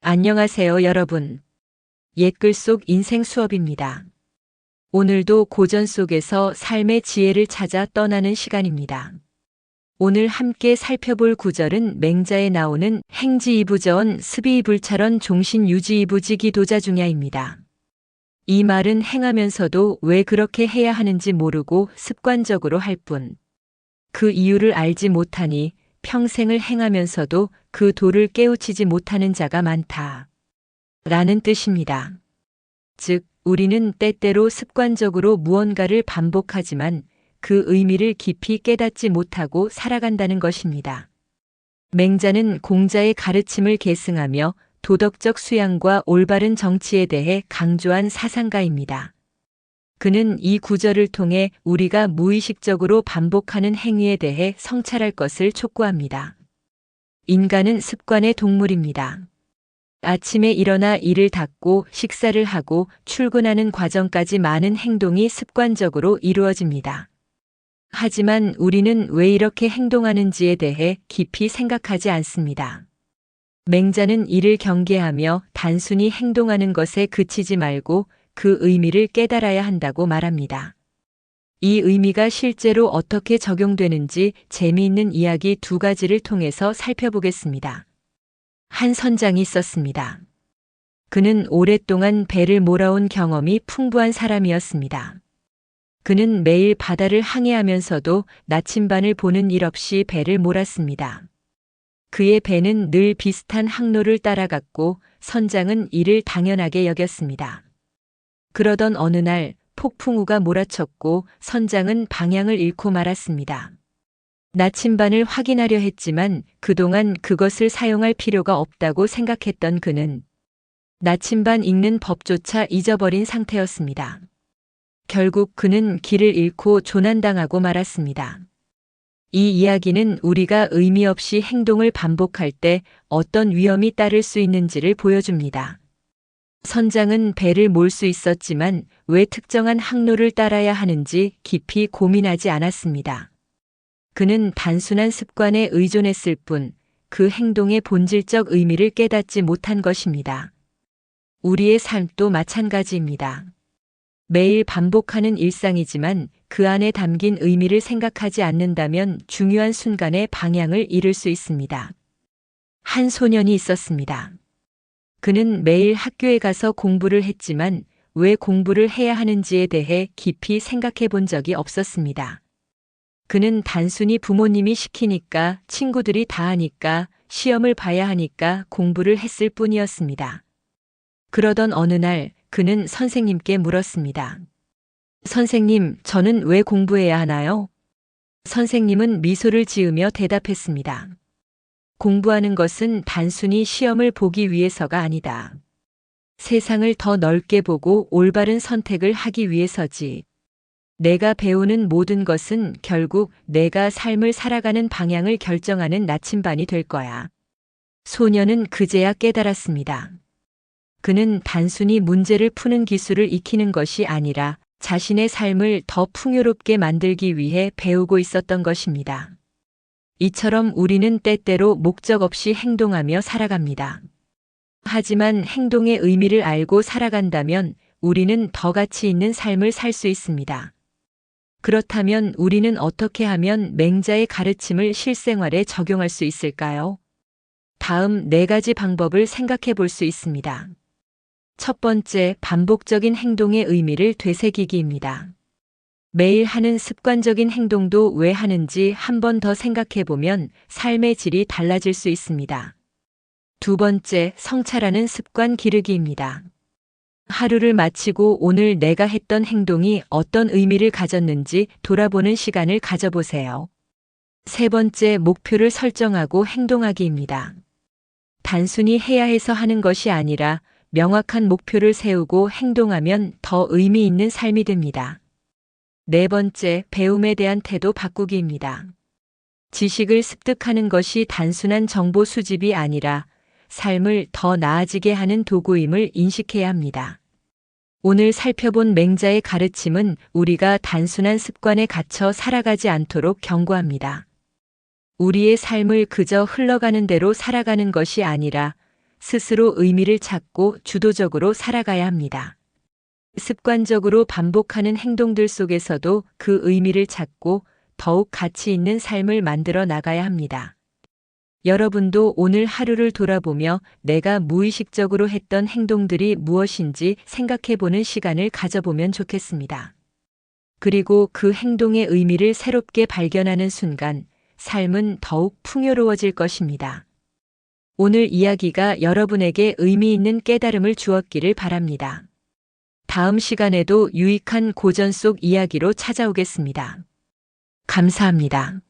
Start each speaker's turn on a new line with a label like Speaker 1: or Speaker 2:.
Speaker 1: 안녕하세요, 여러분. 옛글 속 인생 수업입니다. 오늘도 고전 속에서 삶의 지혜를 찾아 떠나는 시간입니다. 오늘 함께 살펴볼 구절은 맹자에 나오는 행지이부저언 습이이불찰언 종신유지이부지기도자중야입니다. 이 말은 행하면서도 왜 그렇게 해야 하는지 모르고 습관적으로 할 뿐, 그 이유를 알지 못하니 평생을 행하면서도 그 도를 깨우치지 못하는 자가 많다. 라는 뜻입니다. 즉, 우리는 때때로 습관적으로 무언가를 반복하지만 그 의미를 깊이 깨닫지 못하고 살아간다는 것입니다. 맹자는 공자의 가르침을 계승하며 도덕적 수양과 올바른 정치에 대해 강조한 사상가입니다. 그는 이 구절을 통해 우리가 무의식적으로 반복하는 행위에 대해 성찰할 것을 촉구합니다. 인간은 습관의 동물입니다. 아침에 일어나 이를 닦고 식사를 하고 출근하는 과정까지 많은 행동이 습관적으로 이루어집니다. 하지만 우리는 왜 이렇게 행동하는지에 대해 깊이 생각하지 않습니다. 맹자는 이를 경계하며 단순히 행동하는 것에 그치지 말고 그 의미를 깨달아야 한다고 말합니다. 이 의미가 실제로 어떻게 적용되는지 재미있는 이야기 두 가지를 통해서 살펴보겠습니다. 한 선장이 있었습니다. 그는 오랫동안 배를 몰아온 경험이 풍부한 사람이었습니다. 그는 매일 바다를 항해하면서도 나침반을 보는 일 없이 배를 몰았습니다. 그의 배는 늘 비슷한 항로를 따라갔고 선장은 이를 당연하게 여겼습니다. 그러던 어느 날 폭풍우가 몰아쳤고 선장은 방향을 잃고 말았습니다. 나침반을 확인하려 했지만 그동안 그것을 사용할 필요가 없다고 생각했던 그는 나침반 읽는 법조차 잊어버린 상태였습니다. 결국 그는 길을 잃고 조난당하고 말았습니다. 이 이야기는 우리가 의미 없이 행동을 반복할 때 어떤 위험이 따를 수 있는지를 보여줍니다. 선장은 배를 몰 수 있었지만 왜 특정한 항로를 따라야 하는지 깊이 고민하지 않았습니다. 그는 단순한 습관에 의존했을 뿐 그 행동의 본질적 의미를 깨닫지 못한 것입니다. 우리의 삶도 마찬가지입니다. 매일 반복하는 일상이지만 그 안에 담긴 의미를 생각하지 않는다면 중요한 순간에 방향을 잃을 수 있습니다. 한 소년이 있었습니다. 그는 매일 학교에 가서 공부를 했지만 왜 공부를 해야 하는지에 대해 깊이 생각해 본 적이 없었습니다. 그는 단순히 부모님이 시키니까, 친구들이 다 하니까, 시험을 봐야 하니까 공부를 했을 뿐이었습니다. 그러던 어느 날 그는 선생님께 물었습니다. 선생님, 저는 왜 공부해야 하나요? 선생님은 미소를 지으며 대답했습니다. 공부하는 것은 단순히 시험을 보기 위해서가 아니다. 세상을 더 넓게 보고 올바른 선택을 하기 위해서지. 내가 배우는 모든 것은 결국 내가 삶을 살아가는 방향을 결정하는 나침반이 될 거야. 소녀는 그제야 깨달았습니다. 그는 단순히 문제를 푸는 기술을 익히는 것이 아니라 자신의 삶을 더 풍요롭게 만들기 위해 배우고 있었던 것입니다. 이처럼 우리는 때때로 목적 없이 행동하며 살아갑니다. 하지만 행동의 의미를 알고 살아간다면 우리는 더 가치 있는 삶을 살 수 있습니다. 그렇다면 우리는 어떻게 하면 맹자의 가르침을 실생활에 적용할 수 있을까요? 다음 4가지 방법을 생각해 볼 수 있습니다. 첫 번째, 반복적인 행동의 의미를 되새기기입니다. 매일 하는 습관적인 행동도 왜 하는지 한 번 더 생각해 보면 삶의 질이 달라질 수 있습니다. 두 번째, 성찰하는 습관 기르기입니다. 하루를 마치고 오늘 내가 했던 행동이 어떤 의미를 가졌는지 돌아보는 시간을 가져보세요. 세 번째, 목표를 설정하고 행동하기입니다. 단순히 해야 해서 하는 것이 아니라 명확한 목표를 세우고 행동하면 더 의미 있는 삶이 됩니다. 네 번째, 배움에 대한 태도 바꾸기입니다. 지식을 습득하는 것이 단순한 정보 수집이 아니라 삶을 더 나아지게 하는 도구임을 인식해야 합니다. 오늘 살펴본 맹자의 가르침은 우리가 단순한 습관에 갇혀 살아가지 않도록 경고합니다. 우리의 삶을 그저 흘러가는 대로 살아가는 것이 아니라 스스로 의미를 찾고 주도적으로 살아가야 합니다. 습관적으로 반복하는 행동들 속에서도 그 의미를 찾고 더욱 가치 있는 삶을 만들어 나가야 합니다. 여러분도 오늘 하루를 돌아보며 내가 무의식적으로 했던 행동들이 무엇인지 생각해 보는 시간을 가져보면 좋겠습니다. 그리고 그 행동의 의미를 새롭게 발견하는 순간 삶은 더욱 풍요로워질 것입니다. 오늘 이야기가 여러분에게 의미 있는 깨달음을 주었기를 바랍니다. 다음 시간에도 유익한 고전 속 이야기로 찾아오겠습니다. 감사합니다.